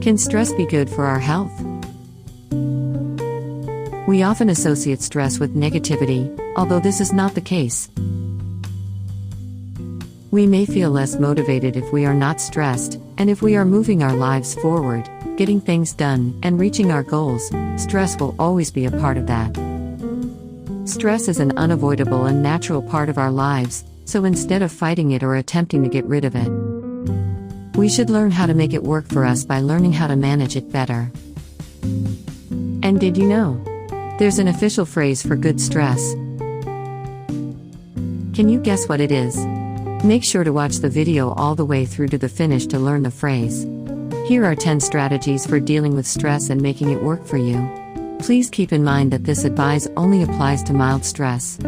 Can stress be good for our health? We often associate stress with negativity, although this is not the case. We may feel less motivated if we are not stressed, and if we are moving our lives forward, getting things done, and reaching our goals, stress will always be a part of that. Stress is an unavoidable and natural part of our lives, so instead of fighting it or attempting to get rid of it, we should learn how to make it work for us by learning how to manage it better. And did you know? There's an official phrase for good stress. Can you guess what it is? Make sure to watch the video all the way through to the finish to learn the phrase. Here are 10 strategies for dealing with stress and making it work for you. Please keep in mind that this advice only applies to mild stress.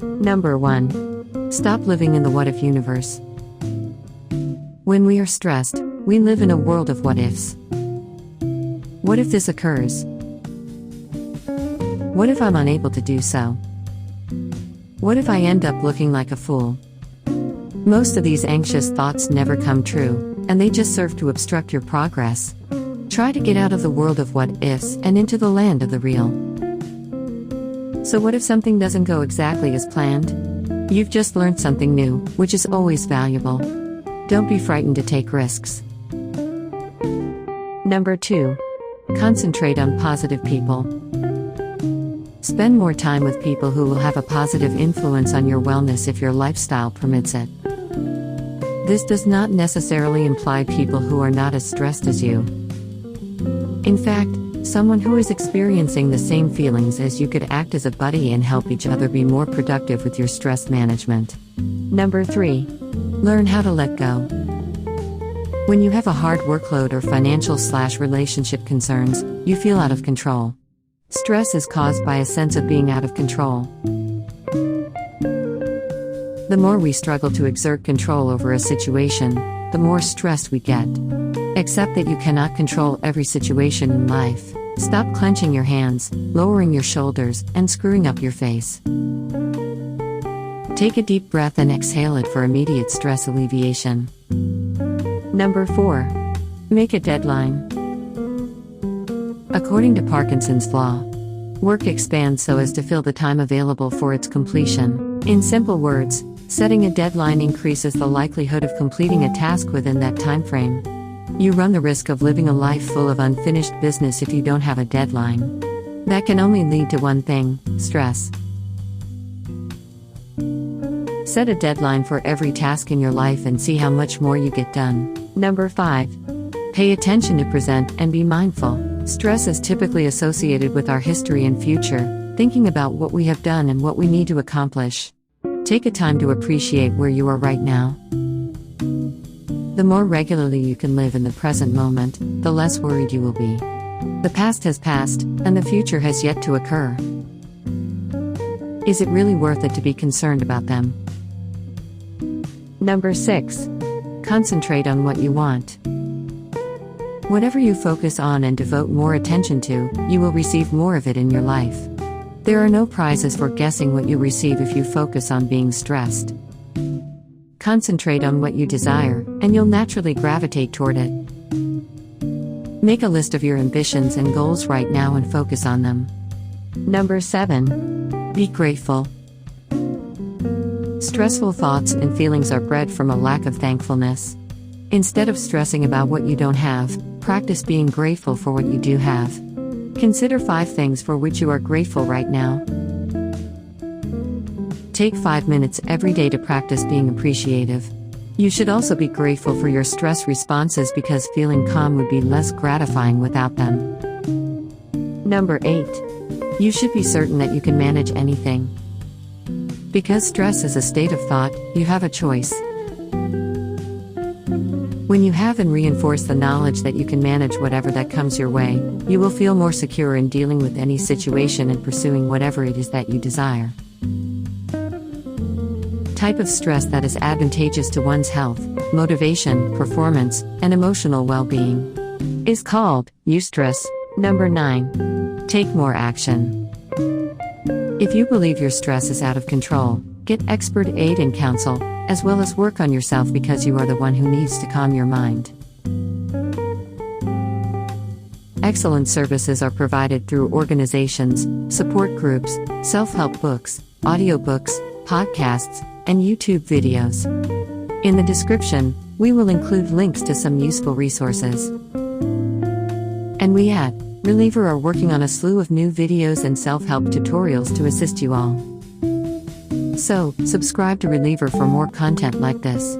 Number 1. Stop living in the what-if universe. When we are stressed, we live in a world of what-ifs. What if this occurs? What if I'm unable to do so? What if I end up looking like a fool? Most of these anxious thoughts never come true, and they just serve to obstruct your progress. Try to get out of the world of what-ifs and into the land of the real. So what if something doesn't go exactly as planned? You've just learned something new, which is always valuable. Don't be frightened to take risks. Number 2. Concentrate on positive people. Spend more time with people who will have a positive influence on your wellness if your lifestyle permits it. This does not necessarily imply people who are not as stressed as you. In fact, someone who is experiencing the same feelings as you could act as a buddy and help each other be more productive with your stress management. Number 3. Learn how to let go. When you have a hard workload or financial/relationship concerns, you feel out of control. Stress is caused by a sense of being out of control. The more we struggle to exert control over a situation, the more stressed we get. Accept that you cannot control every situation in life. Stop clenching your hands, lowering your shoulders, and screwing up your face. Take a deep breath and exhale it for immediate stress alleviation. Number 4. Make a deadline. According to Parkinson's law, work expands so as to fill the time available for its completion. In simple words, setting a deadline increases the likelihood of completing a task within that time frame. You run the risk of living a life full of unfinished business if you don't have a deadline. That can only lead to one thing: stress. Set a deadline for every task in your life and see how much more you get done. Number 5. Pay attention to present and be mindful. Stress is typically associated with our history and future, thinking about what we have done and what we need to accomplish. Take a time to appreciate where you are right now. The more regularly you can live in the present moment, the less worried you will be. The past has passed, and the future has yet to occur. Is it really worth it to be concerned about them? Number 6. Concentrate on what you want. Whatever you focus on and devote more attention to, you will receive more of it in your life. There are no prizes for guessing what you receive if you focus on being stressed. Concentrate on what you desire, and you'll naturally gravitate toward it. Make a list of your ambitions and goals right now and focus on them. Number 7. Be grateful. Stressful thoughts and feelings are bred from a lack of thankfulness. Instead of stressing about what you don't have, practice being grateful for what you do have. Consider 5 things for which you are grateful right now. Take 5 minutes every day to practice being appreciative. You should also be grateful for your stress responses because feeling calm would be less gratifying without them. Number 8. You should be certain that you can manage anything. Because stress is a state of thought, you have a choice. When you have and reinforce the knowledge that you can manage whatever that comes your way, you will feel more secure in dealing with any situation and pursuing whatever it is that you desire. Type of stress that is advantageous to one's health, motivation, performance, and emotional well-being is called eustress. Number 9. Take more action. If you believe your stress is out of control, get expert aid and counsel, as well as work on yourself because you are the one who needs to calm your mind. Excellent services are provided through organizations, support groups, self-help books, audiobooks, podcasts, and YouTube videos. In the description, we will include links to some useful resources. And we at Reliever are working on a slew of new videos and self-help tutorials to assist you all. So, subscribe to Reliever for more content like this.